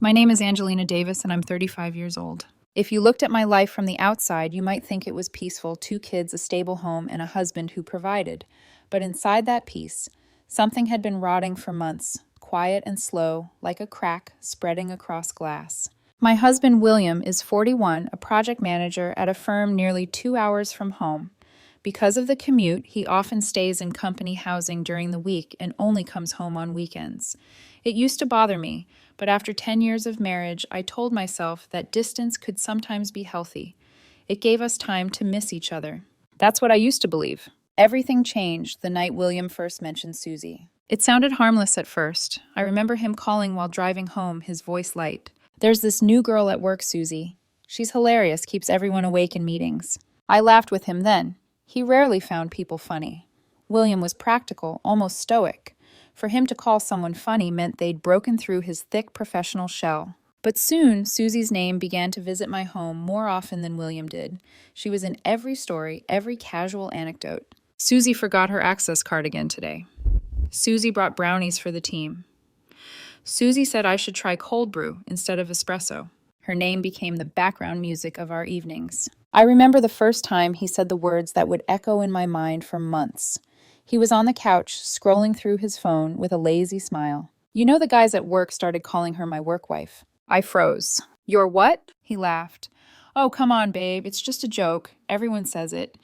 My name is Angelina Davis, and I'm 35 years old. If you looked at my life from the outside, you might think it was peaceful: 2 kids, a stable home, and a husband who provided. But inside that peace, something had been rotting for months, quiet and slow, like a crack spreading across glass. My husband, William, is 41, a project manager at a firm nearly 2 hours from home. Because of the commute, he often stays in company housing during the week and only comes home on weekends. It used to bother me, but after 10 years of marriage, I told myself that distance could sometimes be healthy. It gave us time to miss each other. That's what I used to believe. Everything changed the night William first mentioned Susie. It sounded harmless at first. I remember him calling while driving home, his voice light. "There's this new girl at work, Susie. She's hilarious, keeps everyone awake in meetings." I laughed with him then. He rarely found people funny. William was practical, almost stoic. For him to call someone funny meant they'd broken through his thick professional shell. But soon, Susie's name began to visit my home more often than William did. She was in every story, every casual anecdote. Susie forgot her access card again today. Susie brought brownies for the team. Susie said I should try cold brew instead of espresso. Her name became the background music of our evenings. I remember the first time he said the words that would echo in my mind for months. He was on the couch, scrolling through his phone with a lazy smile. "You know the guys at work started calling her my work wife." I froze. "Your what?" He laughed. "Oh, come on, babe. It's just a joke. Everyone says it.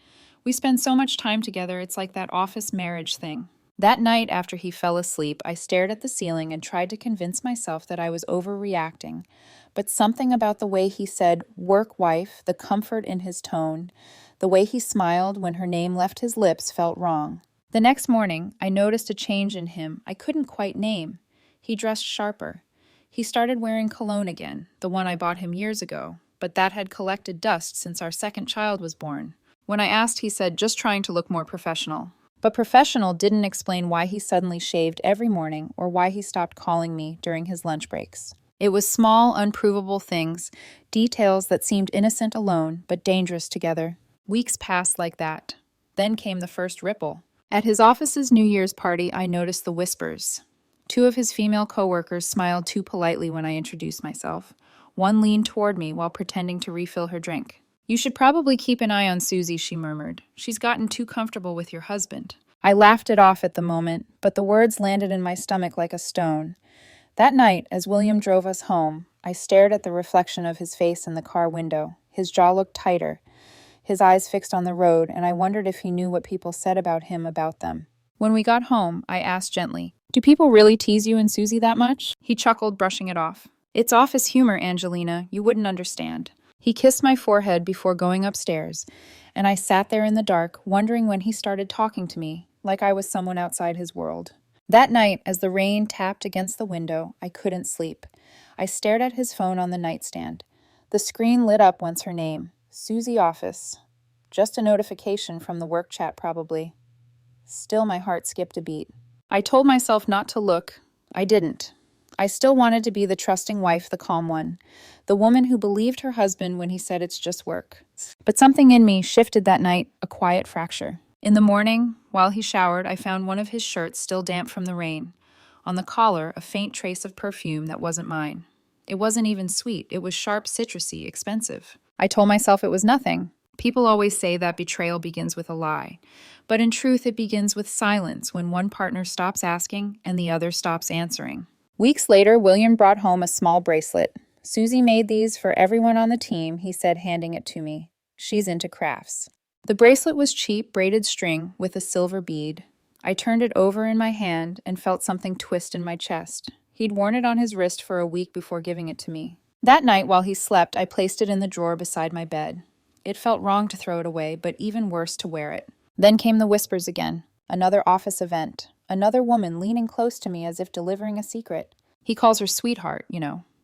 We spend so much time together, it's like that office marriage thing." That night after he fell asleep, I stared at the ceiling and tried to convince myself that I was overreacting. But something about the way he said "work wife," the comfort in his tone, the way he smiled when her name left his lips felt wrong. The next morning, I noticed a change in him I couldn't quite name. He dressed sharper. He started wearing cologne again, the one I bought him years ago, but that had collected dust since our second child was born. When I asked, he said, "Just trying to look more professional." But professional didn't explain why he suddenly shaved every morning or why he stopped calling me during his lunch breaks. It was small, unprovable things, details that seemed innocent alone, but dangerous together. Weeks passed like that. Then came the first ripple. At his office's New Year's party, I noticed the whispers. 2 of his female coworkers smiled too politely when I introduced myself. One leaned toward me while pretending to refill her drink. "You should probably keep an eye on Susie," she murmured. "She's gotten too comfortable with your husband." I laughed it off at the moment, but the words landed in my stomach like a stone. That night, as William drove us home, I stared at the reflection of his face in the car window. His jaw looked tighter, his eyes fixed on the road, and I wondered if he knew what people said about him about them. When we got home, I asked gently, "Do people really tease you and Susie that much?" He chuckled, brushing it off. "It's office humor, Angelina. You wouldn't understand." He kissed my forehead before going upstairs, and I sat there in the dark, wondering when he started talking to me, like I was someone outside his world. That night, as the rain tapped against the window, I couldn't sleep. I stared at his phone on the nightstand. The screen lit up once her name, Susie Office. Just a notification from the work chat, probably. Still, my heart skipped a beat. I told myself not to look. I didn't. I still wanted to be the trusting wife, the calm one, the woman who believed her husband when he said it's just work. But something in me shifted that night, a quiet fracture. In the morning, while he showered, I found one of his shirts still damp from the rain. On the collar, a faint trace of perfume that wasn't mine. It wasn't even sweet. It was sharp, citrusy, expensive. I told myself it was nothing. People always say that betrayal begins with a lie. But in truth, it begins with silence, when one partner stops asking and the other stops answering. Weeks later, William brought home a small bracelet. "Susie made these for everyone on the team," he said, handing it to me. "She's into crafts." The bracelet was cheap, braided string with a silver bead. I turned it over in my hand and felt something twist in my chest. He'd worn it on his wrist for a week before giving it to me. That night, while he slept, I placed it in the drawer beside my bed. It felt wrong to throw it away, but even worse to wear it. Then came the whispers again. Another office event. Another woman leaning close to me as if delivering a secret. He calls her sweetheart,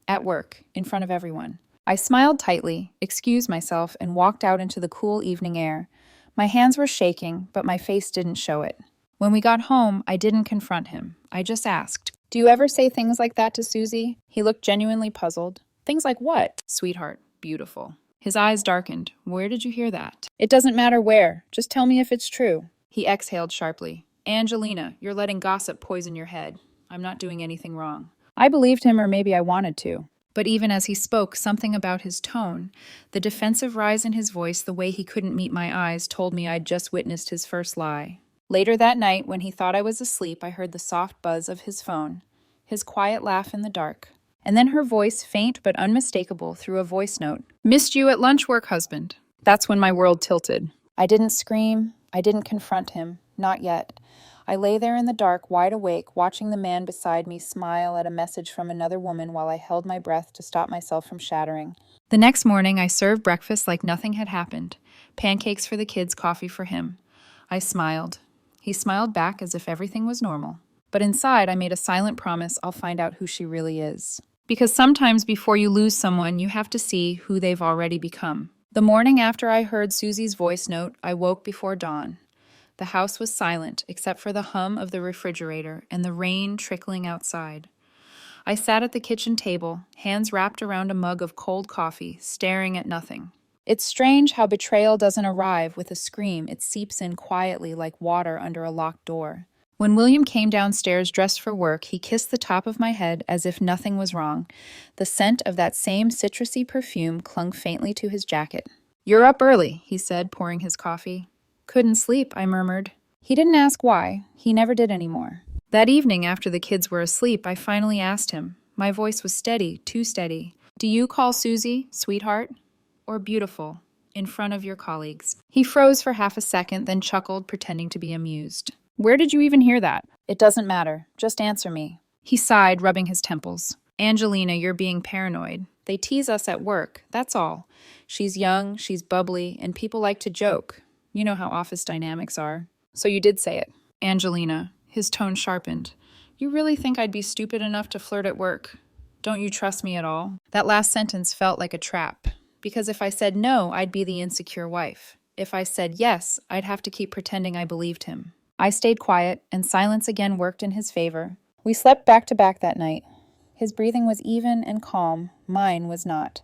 at work, in front of everyone. I smiled tightly, excused myself, and walked out into the cool evening air. My hands were shaking, but my face didn't show it. When we got home, I didn't confront him. I just asked, "Do you ever say things like that to Susie?" He looked genuinely puzzled. "Things like what?" "Sweetheart, beautiful." His eyes darkened. "Where did you hear that?" "It doesn't matter where. Just tell me if it's true." He exhaled sharply. "Angelina, you're letting gossip poison your head. I'm not doing anything wrong." I believed him, or maybe I wanted to. But even as he spoke, something about his tone, the defensive rise in his voice, the way he couldn't meet my eyes, told me I'd just witnessed his first lie. Later that night, when he thought I was asleep, I heard the soft buzz of his phone, his quiet laugh in the dark, and then her voice, faint but unmistakable, through a voice note. "Missed you at lunch, work husband." That's when my world tilted. I didn't scream. I didn't confront him. Not yet. I lay there in the dark, wide awake, watching the man beside me smile at a message from another woman while I held my breath to stop myself from shattering. The next morning, I served breakfast like nothing had happened. Pancakes for the kids, coffee for him. I smiled. He smiled back as if everything was normal. But inside, I made a silent promise I'll find out who she really is. Because sometimes before you lose someone, you have to see who they've already become. The morning after I heard Susie's voice note, I woke before dawn. The house was silent, except for the hum of the refrigerator and the rain trickling outside. I sat at the kitchen table, hands wrapped around a mug of cold coffee, staring at nothing. It's strange how betrayal doesn't arrive with a scream. It seeps in quietly like water under a locked door. When William came downstairs dressed for work, he kissed the top of my head as if nothing was wrong. The scent of that same citrusy perfume clung faintly to his jacket. "You're up early," he said, pouring his coffee. "Couldn't sleep," I murmured. He didn't ask why. He never did anymore. That evening, after the kids were asleep, I finally asked him. My voice was steady, too steady. "Do you call Susie sweetheart or beautiful in front of your colleagues?" He froze for half a second, then chuckled, pretending to be amused. "Where did you even hear that?" "It doesn't matter. Just answer me." He sighed, rubbing his temples. "Angelina, you're being paranoid. They tease us at work, that's all. She's young, she's bubbly, and people like to joke. You know how office dynamics are. So you did say it." "Angelina," his tone sharpened. "You really think I'd be stupid enough to flirt at work? Don't you trust me at all?" That last sentence felt like a trap. Because if I said no, I'd be the insecure wife. If I said yes, I'd have to keep pretending I believed him. I stayed quiet, and silence again worked in his favor. We slept back to back that night. His breathing was even and calm. Mine was not.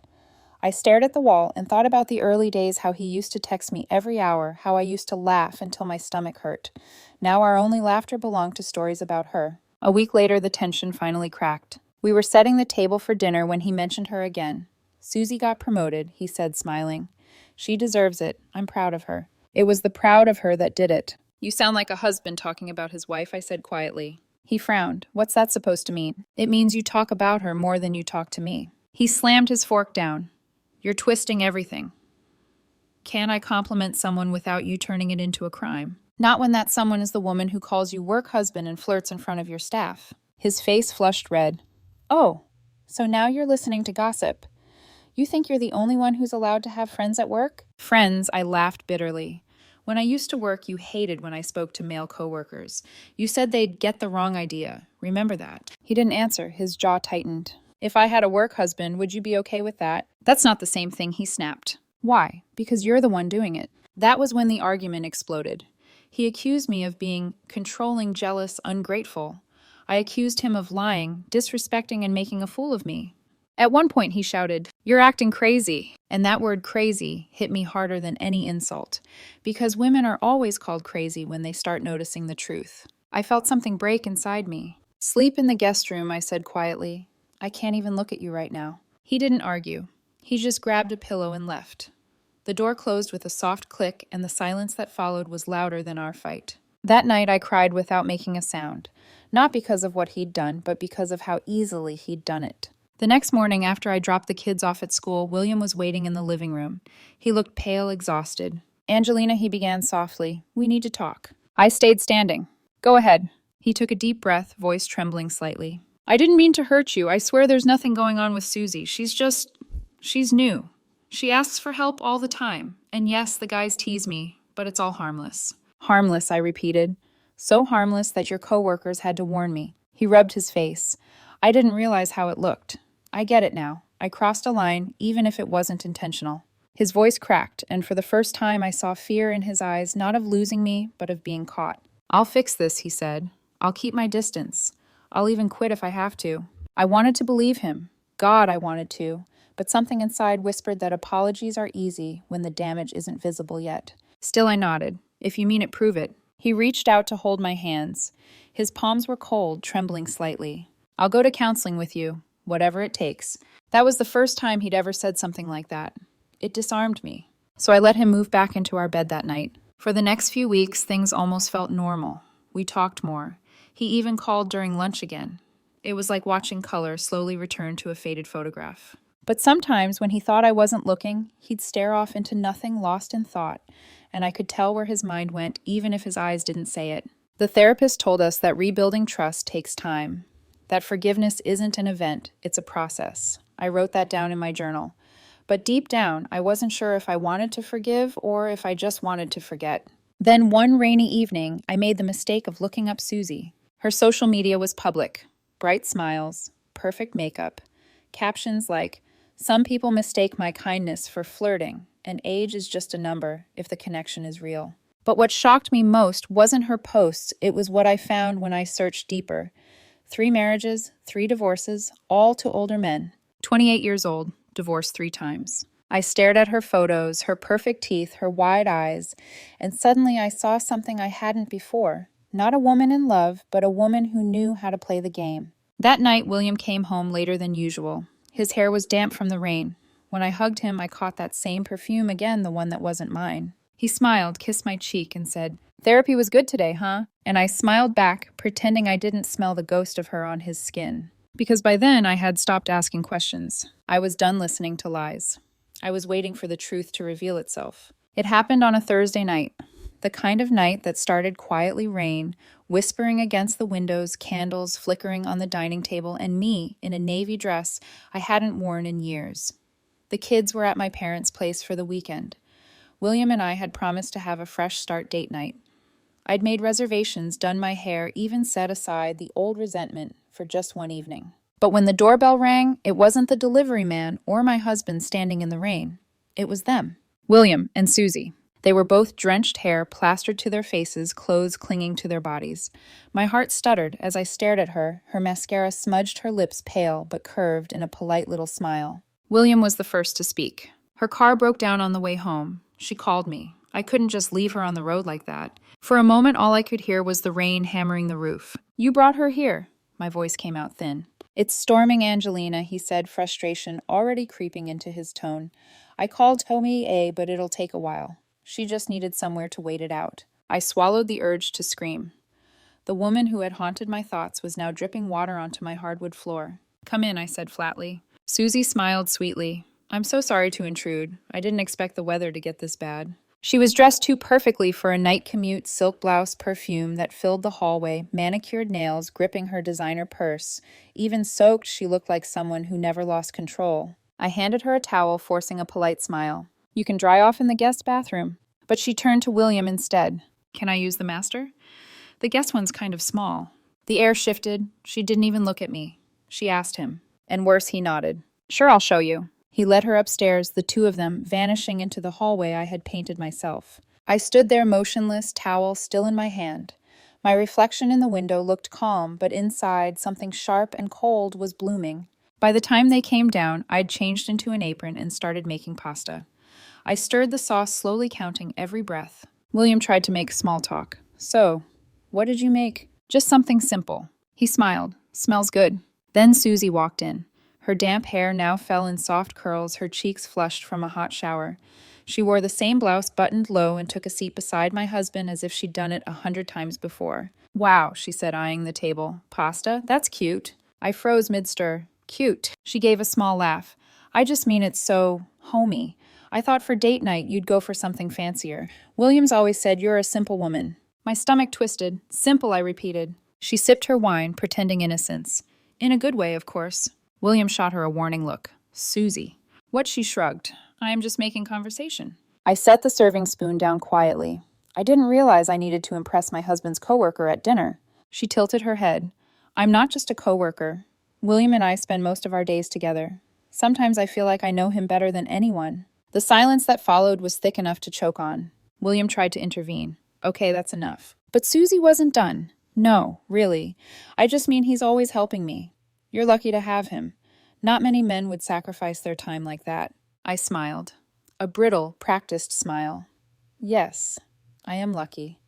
I stared at the wall and thought about the early days, how he used to text me every hour, how I used to laugh until my stomach hurt. Now our only laughter belonged to stories about her. A week later, the tension finally cracked. We were setting the table for dinner when he mentioned her again. "Susie got promoted," he said, smiling. "She deserves it. I'm proud of her." It was the proud of her that did it. "You sound like a husband talking about his wife," I said quietly. He frowned. "What's that supposed to mean?" "It means you talk about her more than you talk to me." He slammed his fork down. "You're twisting everything. Can I compliment someone without you turning it into a crime? Not when that someone is the woman who calls you work husband and flirts in front of your staff." His face flushed red. "Oh, so now you're listening to gossip. You think you're the only one who's allowed to have friends at work?" "Friends," I laughed bitterly. "When I used to work, you hated when I spoke to male coworkers. You said they'd get the wrong idea. Remember that?" He didn't answer. His jaw tightened. "If I had a work husband, would you be okay with that?" "That's not the same thing," he snapped. "Why?" "Because you're the one doing it." That was when the argument exploded. He accused me of being controlling, jealous, ungrateful. I accused him of lying, disrespecting, and making a fool of me. At one point, he shouted, "You're acting crazy." And that word crazy hit me harder than any insult. Because women are always called crazy when they start noticing the truth. I felt something break inside me. "Sleep in the guest room," I said quietly. "I can't even look at you right now." He didn't argue. He just grabbed a pillow and left. The door closed with a soft click, and the silence that followed was louder than our fight. That night, I cried without making a sound. Not because of what he'd done, but because of how easily he'd done it. The next morning, after I dropped the kids off at school, William was waiting in the living room. He looked pale, exhausted. "Angelina," he began softly, "we need to talk." I stayed standing. "Go ahead." He took a deep breath, voice trembling slightly. "I didn't mean to hurt you. I swear there's nothing going on with Susie. She's new. She asks for help all the time. And yes, the guys tease me, but it's all harmless." "Harmless," I repeated. "So harmless that your coworkers had to warn me." He rubbed his face. "I didn't realize how it looked. I get it now. I crossed a line, even if it wasn't intentional." His voice cracked, and for the first time I saw fear in his eyes, not of losing me, but of being caught. "I'll fix this," he said. "I'll keep my distance. I'll even quit if I have to." I wanted to believe him. God, I wanted to. But something inside whispered that apologies are easy when the damage isn't visible yet. Still, I nodded. "If you mean it, prove it." He reached out to hold my hands. His palms were cold, trembling slightly. "I'll go to counseling with you. whatever it takes. That was the first time he'd ever said something like that. It disarmed me. So I let him move back into our bed that night. For the next few weeks, things almost felt normal. We talked more. He even called during lunch again. It was like watching color slowly return to a faded photograph. But sometimes, when he thought I wasn't looking, he'd stare off into nothing, lost in thought, and I could tell where his mind went even if his eyes didn't say it. The therapist told us that rebuilding trust takes time, that forgiveness isn't an event, it's a process. I wrote that down in my journal. But deep down, I wasn't sure if I wanted to forgive or if I just wanted to forget. Then one rainy evening, I made the mistake of looking up Susie. Her social media was public. Bright smiles, perfect makeup, captions like, "Some people mistake my kindness for flirting, and age is just a number if the connection is real." But what shocked me most wasn't her posts, it was what I found when I searched deeper. 3 marriages, 3 divorces, all to older men. 28 years old, divorced 3 times. I stared at her photos, her perfect teeth, her wide eyes, and suddenly I saw something I hadn't before. Not a woman in love, but a woman who knew how to play the game. That night, William came home later than usual. His hair was damp from the rain. When I hugged him, I caught that same perfume again, the one that wasn't mine. He smiled, kissed my cheek, and said, "Therapy was good today, huh?" And I smiled back, pretending I didn't smell the ghost of her on his skin. Because by then, I had stopped asking questions. I was done listening to lies. I was waiting for the truth to reveal itself. It happened on a Thursday night. The kind of night that started quietly rain, whispering against the windows, candles flickering on the dining table, and me in a navy dress I hadn't worn in years. The kids were at my parents' place for the weekend. William and I had promised to have a fresh start date night. I'd made reservations, done my hair, even set aside the old resentment for just one evening. But when the doorbell rang, it wasn't the delivery man or my husband standing in the rain. It was them, William and Susie. They were both drenched hair plastered to their faces, clothes clinging to their bodies. My heart stuttered as I stared at her. Her mascara smudged her lips pale but curved in a polite little smile. William was the first to speak. Her car broke down on the way home. She called me. I couldn't just leave her on the road like that. For a moment, all I could hear was the rain hammering the roof. "You brought her here." My voice came out thin. "It's storming, Angelina," he said, frustration already creeping into his tone. "I called Tommy A, but it'll take a while. She just needed somewhere to wait it out." I swallowed the urge to scream. The woman who had haunted my thoughts was now dripping water onto my hardwood floor. "Come in," I said flatly. Susie smiled sweetly. "I'm so sorry to intrude. I didn't expect the weather to get this bad." She was dressed too perfectly for a night commute, silk blouse, perfume that filled the hallway, manicured nails gripping her designer purse. Even soaked, she looked like someone who never lost control. I handed her a towel, forcing a polite smile. "You can dry off in the guest bathroom." But she turned to William instead. "Can I use the master? The guest one's kind of small." The air shifted. She didn't even look at me. She asked him. And worse, he nodded. "Sure, I'll show you." He led her upstairs, the two of them vanishing into the hallway I had painted myself. I stood there motionless, towel still in my hand. My reflection in the window looked calm, but inside, something sharp and cold was blooming. By the time they came down, I'd changed into an apron and started making pasta. I stirred the sauce, slowly counting every breath. William tried to make small talk. "So, what did you make?" "Just something simple." He smiled. "Smells good." Then Susie walked in. Her damp hair now fell in soft curls, her cheeks flushed from a hot shower. She wore the same blouse buttoned low and took a seat beside my husband as if she'd done it 100 times before. "Wow," she said, eyeing the table. "Pasta? That's cute." I froze mid-stir. "Cute." She gave a small laugh. "I just mean it's so homey. I thought for date night you'd go for something fancier. Williams always said you're a simple woman." My stomach twisted. "Simple," I repeated. She sipped her wine, pretending innocence. "In a good way, of course." William shot her a warning look. "Susie." What? She shrugged. "I am just making conversation." I set the serving spoon down quietly. I didn't realize I needed to impress my husband's coworker at dinner. She tilted her head. "I'm not just a coworker. William and I spend most of our days together. Sometimes I feel like I know him better than anyone." The silence that followed was thick enough to choke on. William tried to intervene. "Okay, that's enough." But Susie wasn't done. "No, really. I just mean he's always helping me. You're lucky to have him. Not many men would sacrifice their time like that." I smiled. A brittle, practiced smile. "Yes, I am lucky.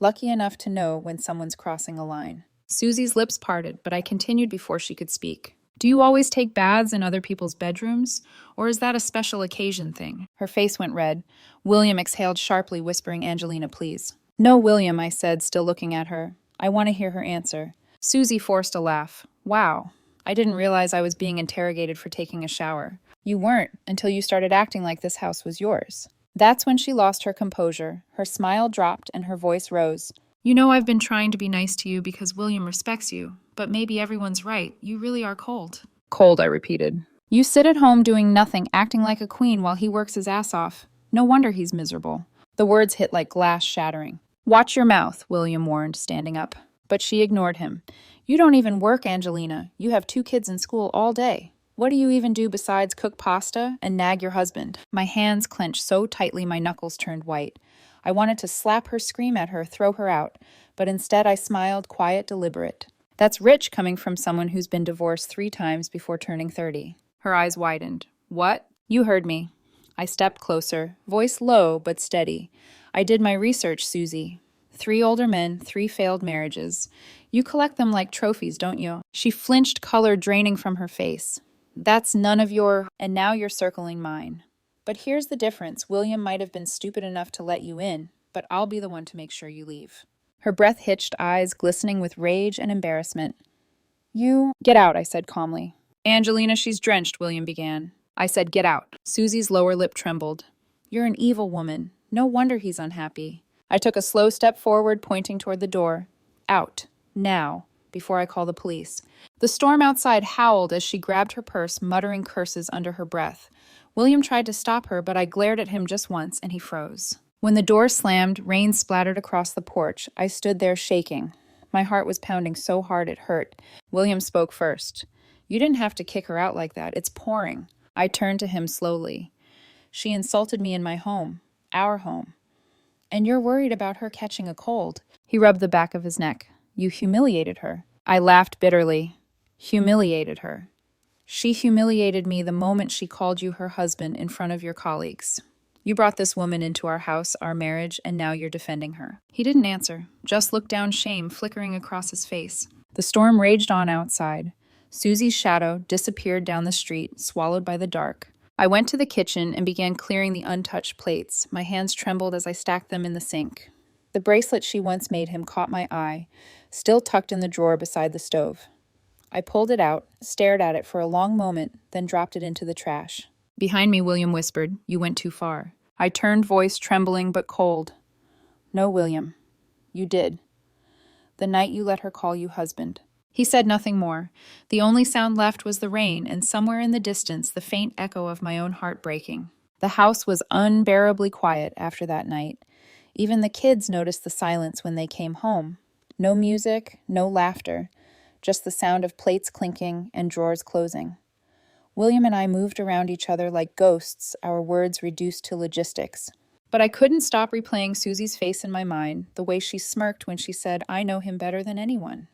Lucky enough to know when someone's crossing a line." Susie's lips parted, but I continued before she could speak. Do you always take baths in other people's bedrooms? Or is that a special occasion thing? Her face went red. William exhaled sharply, whispering, Angelina, please. No, William, I said, still looking at her. I want to hear her answer. Susie forced a laugh. Wow. I didn't realize I was being interrogated for taking a shower. You weren't, until you started acting like this house was yours. That's when she lost her composure. Her smile dropped and her voice rose. You know I've been trying to be nice to you because William respects you, but maybe everyone's right. You really are cold. Cold, I repeated. You sit at home doing nothing, acting like a queen while he works his ass off. No wonder he's miserable. The words hit like glass shattering. Watch your mouth, William warned, standing up. But she ignored him. You don't even work, Angelina. You have 2 kids in school all day. What do you even do besides cook pasta and nag your husband? My hands clenched so tightly my knuckles turned white. I wanted to slap her, scream at her, throw her out, but instead I smiled, quiet, deliberate. That's rich coming from someone who's been divorced 3 times before turning 30. Her eyes widened. What? You heard me. I stepped closer, voice low but steady. I did my research, Susie. 3 older men, 3 failed marriages. You collect them like trophies, don't you? She flinched, color draining from her face. That's none of your... And now you're circling mine. But here's the difference. William might have been stupid enough to let you in, but I'll be the one to make sure you leave. Her breath hitched, eyes glistening with rage and embarrassment. You... Get out, I said calmly. Angelina, she's drenched, William began. I said, get out. Susie's lower lip trembled. You're an evil woman. No wonder he's unhappy. I took a slow step forward, pointing toward the door. Out. Now. Before I call the police. The storm outside howled as she grabbed her purse, muttering curses under her breath. William tried to stop her, but I glared at him just once, and he froze. When the door slammed, rain splattered across the porch. I stood there shaking. My heart was pounding so hard it hurt. William spoke first. You didn't have to kick her out like that. It's pouring. I turned to him slowly. She insulted me in my home. Our home. And you're worried about her catching a cold. He rubbed the back of his neck. You humiliated her. I laughed bitterly. Humiliated her. She humiliated me the moment she called you her husband in front of your colleagues. You brought this woman into our house, our marriage, and now you're defending her. He didn't answer, just looked down, shame flickering across his face. The storm raged on outside. Susie's shadow disappeared down the street, swallowed by the dark. I went to the kitchen and began clearing the untouched plates. My hands trembled as I stacked them in the sink. The bracelet she once made him caught my eye, still tucked in the drawer beside the stove. I pulled it out, stared at it for a long moment, then dropped it into the trash. Behind me, William whispered, you went too far. I turned, voice trembling but cold. No, William. You did. The night you let her call you husband. He said nothing more. The only sound left was the rain, and somewhere in the distance, the faint echo of my own heart breaking. The house was unbearably quiet after that night. Even the kids noticed the silence when they came home. No music, no laughter, just the sound of plates clinking and drawers closing. William and I moved around each other like ghosts, our words reduced to logistics. But I couldn't stop replaying Susie's face in my mind, the way she smirked when she said, I know him better than anyone.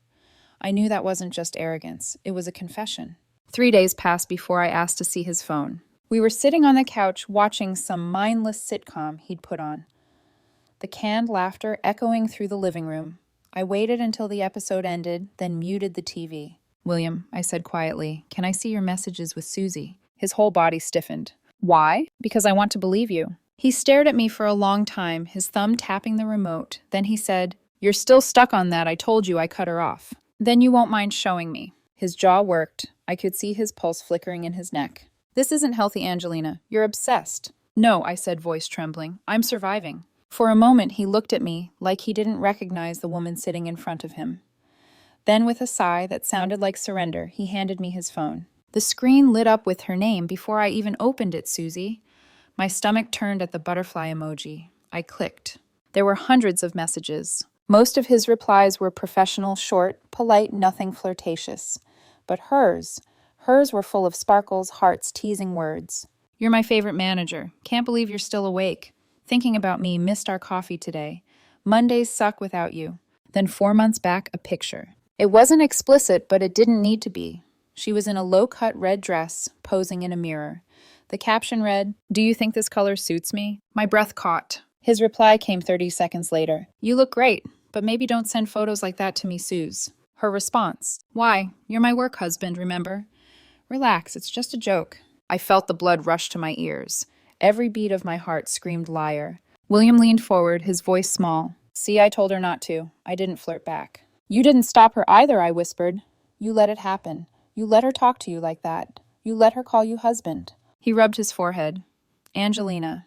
I knew that wasn't just arrogance, it was a confession. 3 days passed before I asked to see his phone. We were sitting on the couch watching some mindless sitcom he'd put on. The canned laughter echoing through the living room. I waited until the episode ended, then muted the TV. William, I said quietly, can I see your messages with Susie? His whole body stiffened. Why? Because I want to believe you. He stared at me for a long time, his thumb tapping the remote. Then he said, you're still stuck on that. I told you I cut her off. Then you won't mind showing me. His jaw worked. I could see his pulse flickering in his neck. This isn't healthy, Angelina. You're obsessed. No, I said, voice trembling. I'm surviving. For a moment, he looked at me like he didn't recognize the woman sitting in front of him. Then, with a sigh that sounded like surrender, he handed me his phone. The screen lit up with her name before I even opened it, Susie. My stomach turned at the butterfly emoji. I clicked. There were hundreds of messages. Most of his replies were professional, short, polite, nothing flirtatious. But hers were full of sparkles, hearts, teasing words. You're my favorite manager. Can't believe you're still awake. Thinking about me, missed our coffee today. Mondays suck without you. Then 4 months back, a picture. It wasn't explicit, but it didn't need to be. She was in a low-cut red dress, posing in a mirror. The caption read, "Do you think this color suits me?" My breath caught. His reply came 30 seconds later. "You look great, but maybe don't send photos like that to me, Suze." Her response, "Why? You're my work husband, remember?" Relax, it's just a joke. I felt the blood rush to my ears. Every beat of my heart screamed liar. William leaned forward, his voice small. See, I told her not to. I didn't flirt back. You didn't stop her either, I whispered. You let it happen. You let her talk to you like that. You let her call you husband. He rubbed his forehead. Angelina.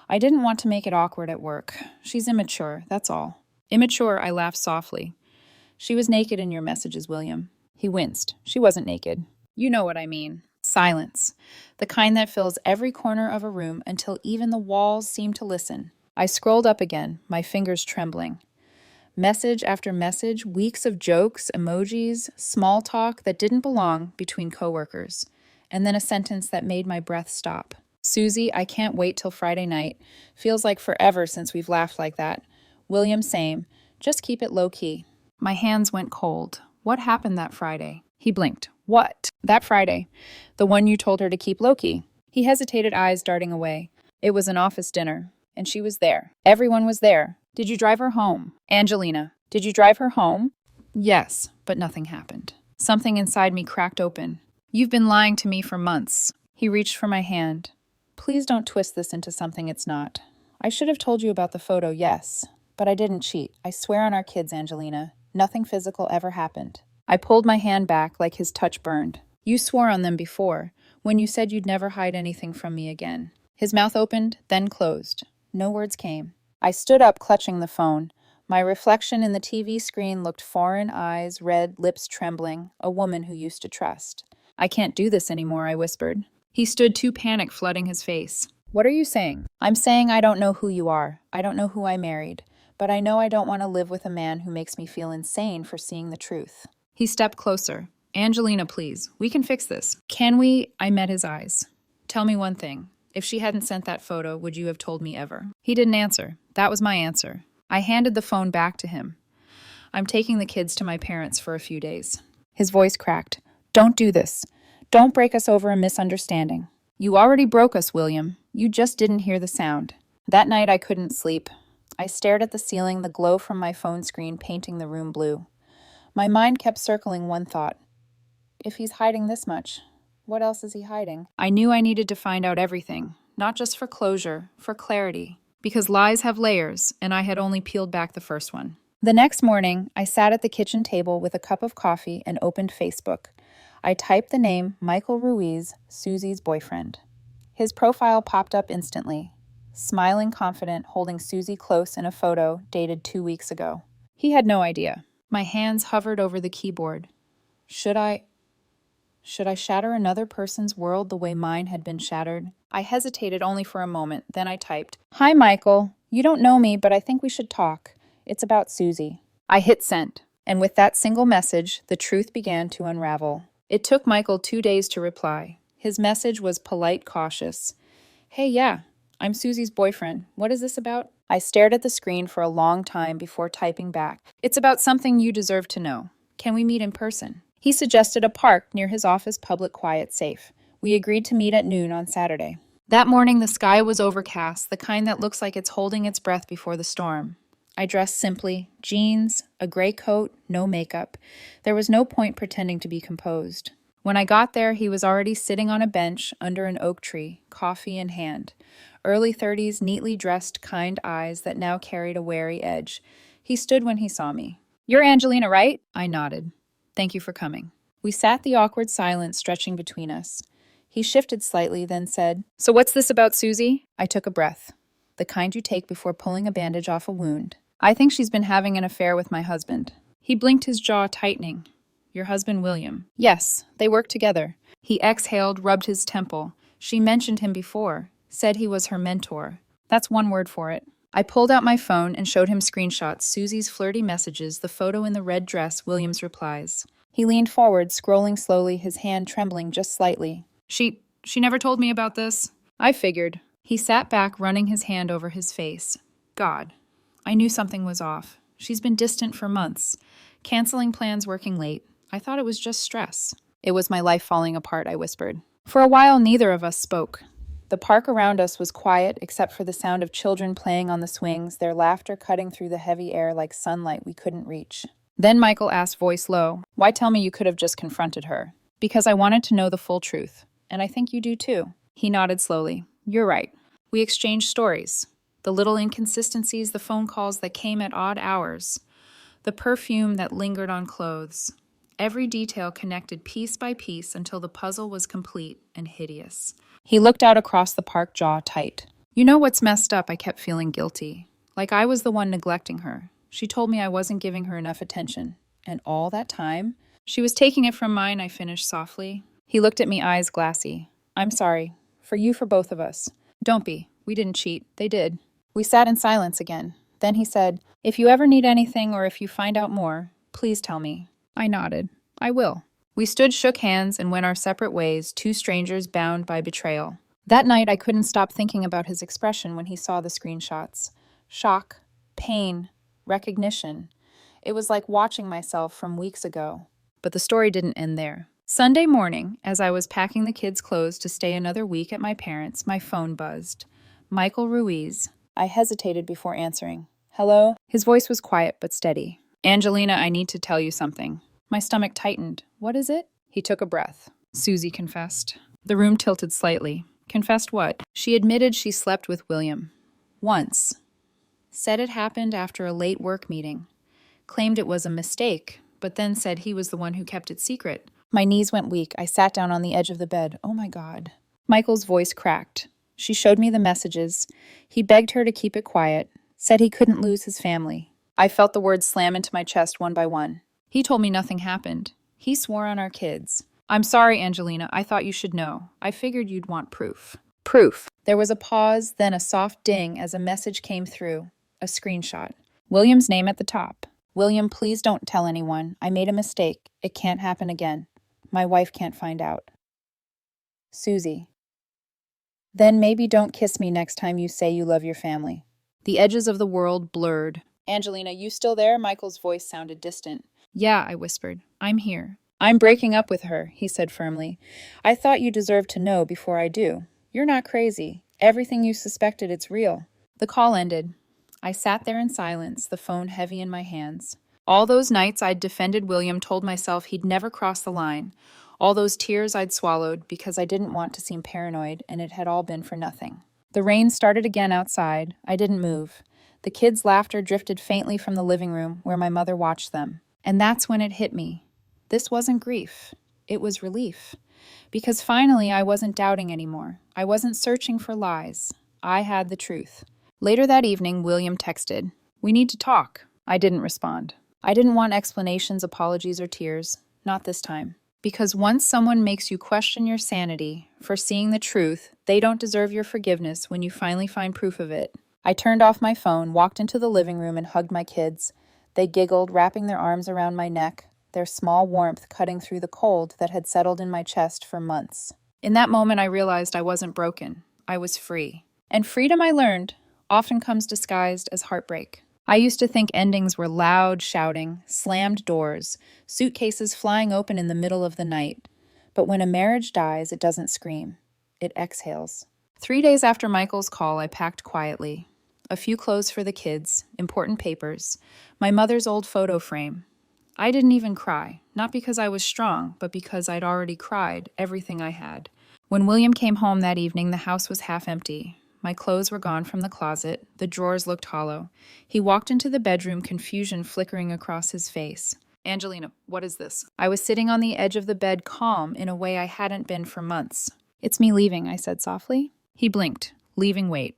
I didn't want to make it awkward at work. She's immature, that's all. Immature, I laughed softly. She was naked in your messages, William. He winced. She wasn't naked. You know what I mean. Silence. The kind that fills every corner of a room until even the walls seem to listen. I scrolled up again, my fingers trembling. Message after message, weeks of jokes, emojis, small talk that didn't belong between coworkers. And then a sentence that made my breath stop. Susie, I can't wait till Friday night. Feels like forever since we've laughed like that. William, same. Just keep it low-key. My hands went cold. What happened that Friday? He blinked. What? That Friday. The one you told her to keep low-key. He hesitated, eyes darting away. It was an office dinner, and she was there. Everyone was there. Did you drive her home? Angelina, did you drive her home? Yes, but nothing happened. Something inside me cracked open. You've been lying to me for months. He reached for my hand. Please don't twist this into something it's not. I should have told you about the photo, yes. But I didn't cheat. I swear on our kids, Angelina. Nothing physical ever happened. I pulled my hand back like his touch burned. You swore on them before, when you said you'd never hide anything from me again. His mouth opened, then closed. No words came. I stood up, clutching the phone. My reflection in the TV screen looked foreign, eyes red, lips trembling, a woman who used to trust. I can't do this anymore, I whispered. He stood, too panic flooding his face. What are you saying? I'm saying I don't know who you are. I don't know who I married. But I know I don't want to live with a man who makes me feel insane for seeing the truth. He stepped closer. Angelina, please. We can fix this. Can we? I met his eyes. Tell me one thing. If she hadn't sent that photo, would you have told me ever? He didn't answer. That was my answer. I handed the phone back to him. I'm taking the kids to my parents for a few days. His voice cracked. Don't do this. Don't break us over a misunderstanding. You already broke us, William. You just didn't hear the sound. That night I couldn't sleep. I stared at the ceiling, the glow from my phone screen painting the room blue. My mind kept circling one thought. If he's hiding this much, what else is he hiding? I knew I needed to find out everything, not just for closure, for clarity, because lies have layers, and I had only peeled back the first one. The next morning, I sat at the kitchen table with a cup of coffee and opened Facebook. I typed the name Michael Ruiz, Susie's boyfriend. His profile popped up instantly, smiling confident, holding Susie close in a photo dated 2 weeks ago. He had no idea. My hands hovered over the keyboard. Should I shatter another person's world the way mine had been shattered? I hesitated only for a moment, then I typed, Hi, Michael. You don't know me, but I think we should talk. It's about Susie. I hit send, and with that single message, the truth began to unravel. It took Michael 2 days to reply. His message was polite, cautious. Hey, yeah, I'm Susie's boyfriend. What is this about? I stared at the screen for a long time before typing back. It's about something you deserve to know. Can we meet in person? He suggested a park near his office public quiet safe. We agreed to meet at noon on Saturday. That morning, the sky was overcast, the kind that looks like it's holding its breath before the storm. I dressed simply, jeans, a gray coat, no makeup. There was no point pretending to be composed. When I got there, he was already sitting on a bench under an oak tree, coffee in hand. Early 30s, neatly dressed, kind eyes that now carried a wary edge. He stood when he saw me. You're Angelina, right? I nodded. Thank you for coming. We sat the awkward silence stretching between us. He shifted slightly, then said, So what's this about Susie? I took a breath. The kind you take before pulling a bandage off a wound. I think she's been having an affair with my husband. He blinked, his jaw tightening. Your husband, William. Yes, they work together. He exhaled, rubbed his temple. She mentioned him before, said he was her mentor. That's one word for it. I pulled out my phone and showed him screenshots, Susie's flirty messages, the photo in the red dress, William's replies. He leaned forward, scrolling slowly, his hand trembling just slightly. She never told me about this. I figured. He sat back, running his hand over his face. God, I knew something was off. She's been distant for months. Canceling plans, working late. I thought it was just stress. It was my life falling apart, I whispered. For a while, neither of us spoke. The park around us was quiet, except for the sound of children playing on the swings, their laughter cutting through the heavy air like sunlight we couldn't reach. Then Michael asked, voice low, Why tell me you could have just confronted her? Because I wanted to know the full truth. And I think you do too. He nodded slowly. You're right. We exchanged stories. The little inconsistencies, the phone calls that came at odd hours, the perfume that lingered on clothes. Every detail connected piece by piece until the puzzle was complete and hideous. He looked out across the park, jaw tight. You know what's messed up? I kept feeling guilty. Like I was the one neglecting her. She told me I wasn't giving her enough attention. And all that time? She was taking it from mine, I finished softly. He looked at me, eyes glassy. I'm sorry. For you, for both of us. Don't be. We didn't cheat. They did. We sat in silence again. Then he said, if you ever need anything or if you find out more, please tell me. I nodded. I will. We stood, shook hands, and went our separate ways, two strangers bound by betrayal. That night, I couldn't stop thinking about his expression when he saw the screenshots. Shock, pain, recognition. It was like watching myself from weeks ago. But the story didn't end there. Sunday morning, as I was packing the kids' clothes to stay another week at my parents', my phone buzzed. Michael Ruiz. I hesitated before answering. Hello? His voice was quiet but steady. Angelina, I need to tell you something. My stomach tightened. What is it? He took a breath. Susie confessed. The room tilted slightly. Confessed what? She admitted she slept with William. Once. Said it happened after a late work meeting. Claimed it was a mistake, but then said he was the one who kept it secret. My knees went weak. I sat down on the edge of the bed. Oh my God. Michael's voice cracked. She showed me the messages. He begged her to keep it quiet. Said he couldn't lose his family. I felt the words slam into my chest one by one. He told me nothing happened. He swore on our kids. I'm sorry, Angelina. I thought you should know. I figured you'd want proof. Proof. There was a pause, then a soft ding as a message came through. A screenshot. William's name at the top. William, please don't tell anyone. I made a mistake. It can't happen again. My wife can't find out. Susie. Then maybe don't kiss me next time you say you love your family. The edges of the world blurred. Angelina, you still there? Michael's voice sounded distant. Yeah, I whispered. I'm here. I'm breaking up with her, he said firmly. I thought you deserved to know before I do. You're not crazy. Everything you suspected, it's real. The call ended. I sat there in silence, the phone heavy in my hands. All those nights I'd defended William, told myself he'd never cross the line. All those tears I'd swallowed because I didn't want to seem paranoid, and it had all been for nothing. The rain started again outside. I didn't move. The kids' laughter drifted faintly from the living room where my mother watched them. And that's when it hit me. This wasn't grief. It was relief. Because finally I wasn't doubting anymore. I wasn't searching for lies. I had the truth. Later that evening, William texted, "We need to talk." I didn't respond. I didn't want explanations, apologies, or tears. Not this time. Because once someone makes you question your sanity for seeing the truth, they don't deserve your forgiveness when you finally find proof of it. I turned off my phone, walked into the living room, and hugged my kids. They giggled, wrapping their arms around my neck, their small warmth cutting through the cold that had settled in my chest for months. In that moment, I realized I wasn't broken. I was free. And freedom, I learned, often comes disguised as heartbreak. I used to think endings were loud shouting, slammed doors, suitcases flying open in the middle of the night. But when a marriage dies, it doesn't scream. It exhales. 3 days after Michael's call, I packed quietly. A few clothes for the kids, important papers, my mother's old photo frame. I didn't even cry, not because I was strong, but because I'd already cried everything I had. When William came home that evening, the house was half empty. My clothes were gone from the closet. The drawers looked hollow. He walked into the bedroom, confusion flickering across his face. Angelina, what is this? I was sitting on the edge of the bed, calm in a way I hadn't been for months. It's me leaving, I said softly. He blinked. Leaving, wait.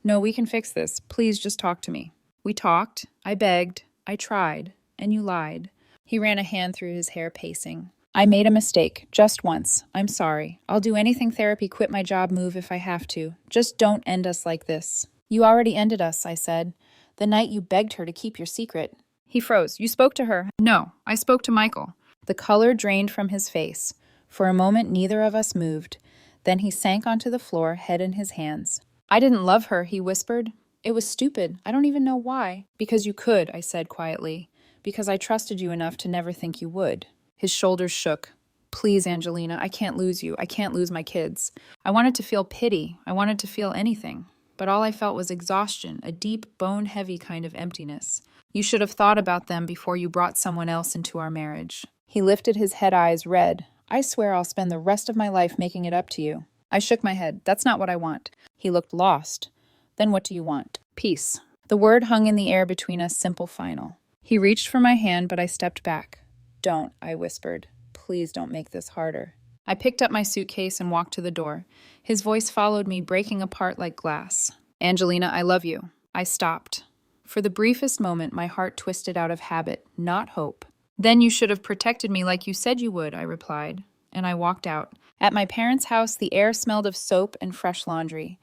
No, we can fix this. Please just talk to me. We talked. I begged. I tried. And you lied. He ran a hand through his hair, pacing. I made a mistake, just once. I'm sorry. I'll do anything therapy, quit my job, move if I have to. Just don't end us like this. You already ended us, I said. The night you begged her to keep your secret. He froze. You spoke to her? No, I spoke to Michael. The color drained from his face. For a moment, neither of us moved. Then he sank onto the floor, head in his hands. I didn't love her, he whispered. It was stupid. I don't even know why. Because you could, I said quietly. Because I trusted you enough to never think you would. His shoulders shook. Please, Angelina, I can't lose you. I can't lose my kids. I wanted to feel pity. I wanted to feel anything. But all I felt was exhaustion, a deep, bone-heavy kind of emptiness. You should have thought about them before you brought someone else into our marriage. He lifted his head, eyes red. I swear I'll spend the rest of my life making it up to you. I shook my head. That's not what I want. He looked lost. Then what do you want? Peace. The word hung in the air between us, simple, final. He reached for my hand, but I stepped back. Don't, I whispered. Please don't make this harder. I picked up my suitcase and walked to the door. His voice followed me, breaking apart like glass. Angelina, I love you. I stopped. For the briefest moment, my heart twisted out of habit, not hope. Then you should have protected me like you said you would, I replied, and I walked out. At my parents' house, the air smelled of soap and fresh laundry.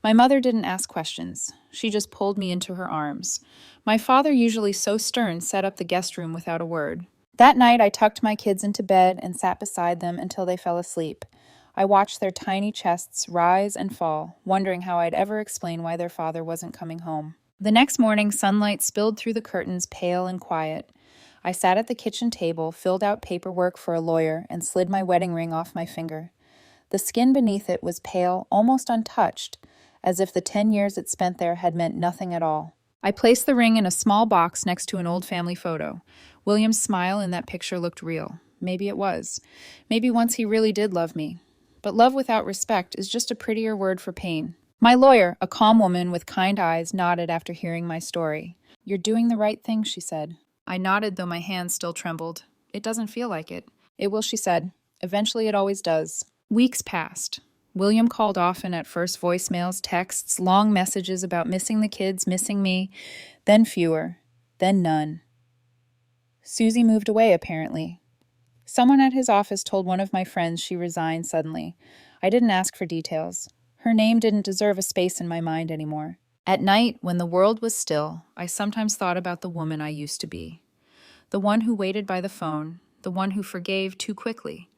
My mother didn't ask questions. She just pulled me into her arms. My father, usually so stern, set up the guest room without a word. That night, I tucked my kids into bed and sat beside them until they fell asleep. I watched their tiny chests rise and fall, wondering how I'd ever explain why their father wasn't coming home. The next morning, sunlight spilled through the curtains, pale and quiet. I sat at the kitchen table, filled out paperwork for a lawyer, and slid my wedding ring off my finger. The skin beneath it was pale, almost untouched, as if the 10 years it spent there had meant nothing at all. I placed the ring in a small box next to an old family photo. William's smile in that picture looked real. Maybe it was. Maybe once he really did love me. But love without respect is just a prettier word for pain. My lawyer, a calm woman with kind eyes, nodded after hearing my story. You're doing the right thing, she said. I nodded, though my hands still trembled. It doesn't feel like it. It will, she said. Eventually it always does. Weeks passed. William called often, at first voicemails, texts, long messages about missing the kids, missing me, then fewer, then none. Susie moved away, apparently. Someone at his office told one of my friends she resigned suddenly. I didn't ask for details. Her name didn't deserve a space in my mind anymore. At night, when the world was still, I sometimes thought about the woman I used to be. The one who waited by the phone, the one who forgave too quickly,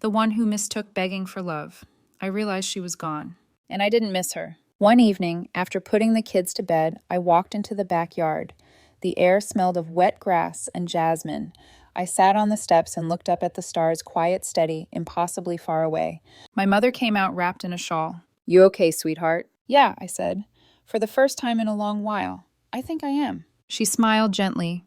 the one who mistook begging for love. I realized she was gone, and I didn't miss her. One evening, after putting the kids to bed, I walked into the backyard. The air smelled of wet grass and jasmine. I sat on the steps and looked up at the stars, quiet, steady, impossibly far away. My mother came out wrapped in a shawl. You okay, sweetheart? Yeah, I said. For the first time in a long while. I think I am. She smiled gently.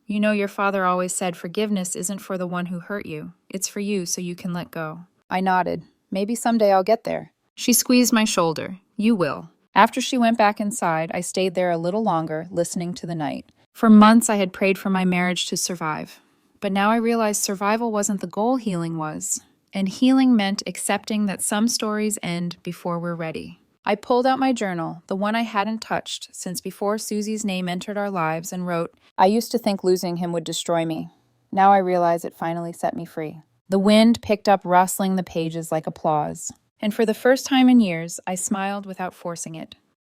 You know, your father always said forgiveness isn't for the one who hurt you. It's for you so you can let go. I nodded. Maybe someday I'll get there. She squeezed my shoulder. You will. After she went back inside, I stayed there a little longer, listening to the night. For months, I had prayed for my marriage to survive. But now I realized survival wasn't the goal, healing was. And healing meant accepting that some stories end before we're ready. I pulled out my journal, the one I hadn't touched since before Susie's name entered our lives, and wrote, I used to think losing him would destroy me. Now I realize it finally set me free. The wind picked up, rustling the pages like applause. And for the first time in years, I smiled without forcing it.